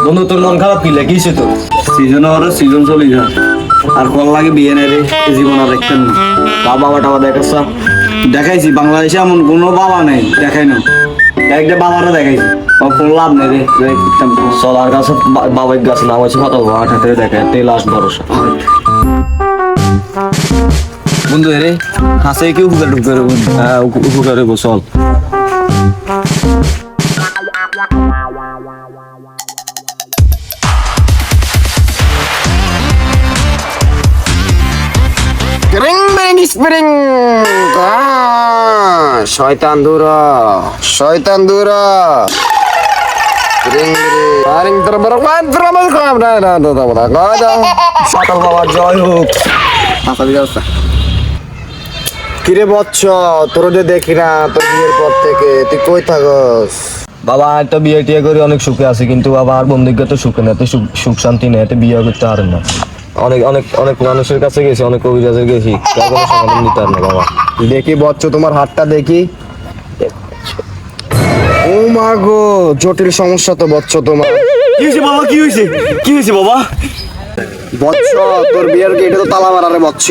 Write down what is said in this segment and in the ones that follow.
বন্ধু তোর মন খারাপ কি লেগেছে তোর? সিজন ওর সিজন চলে যা আর কল লাগে বিয়ে নেই রে, জীবন আর দেখতেন না। বাবা টাবা দেখাচ্ছ, দেখাইছি বাংলাদেশে এমন কোনো বাবা নেই, দেখাই না একটা বাবারও দেখাইছি, কোনো লাভ নেই রে। চলার কাছে বাবার গাছে নাম আছে ফাতাল বাবা ঠাতে দেখায় তেল আস ভরসা। বন্ধু রে হাসে কি উপকার ঢুকে রে বন্ধু? হ্যাঁ উপকার রে চল। Ring bring spring. শয়তান দূরা, শয়তান দূরা। ring ring terberman terberman kam na na na na na. Fatal বাবার জয় হোক। ফাতাল ব্যবস্থা কিরে বচ্চ, তোর যে দেখি না তোর বিয়ের পর থেকে, তুই কই থাকস? বাবা একটা বিয়ে টিয়ে করে অনেক সুখে আছে, কিন্তু বাবা আর বন্ধুকে তো সুখে নেই, সুখ শান্তি নেই, বিয়ে করতে পারেন না। অনেক অনেক অনেক মানুষের কাছে গেছি, অনেক কবিরাজের গেছি, কেউ কোনো সমাধান দিতে পারে না বাবা। দেখি বচ্চ তোমার হাতটা দেখি। ও মা গো, জটিল সমস্যা তো বচ্চ তোমার। কি হয়েছে বাবা? কি হয়েছে? কি হয়েছে বাবা? বচ্চ তোর বিয়ের গেটে তো তালা মারা রে বচ্চ।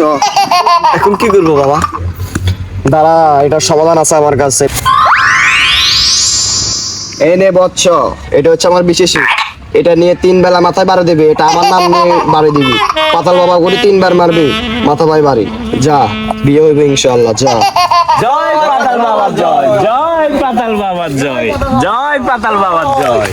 এখন কি করবো বাবা? দাঁড়া, এটার সমাধান আছে আমার কাছে। এই নে বচ্চ, এটা হচ্ছে আমার বিশেষ। এটা নিয়ে 3 বেলা মাথায় বাড়ি দিবি, এটা আমার নাম নিয়ে বাড়ি দিবি। পাতাল বাবা করে 3 বার মারবি, মাথা ভাই বাড়ি। যা, বিয়ে হইবে ইনশাআল্লাহ, যা। জয় পাতাল বাবার জয়, জয় পাতাল বাবার জয়, জয় পাতাল বাবার জয়।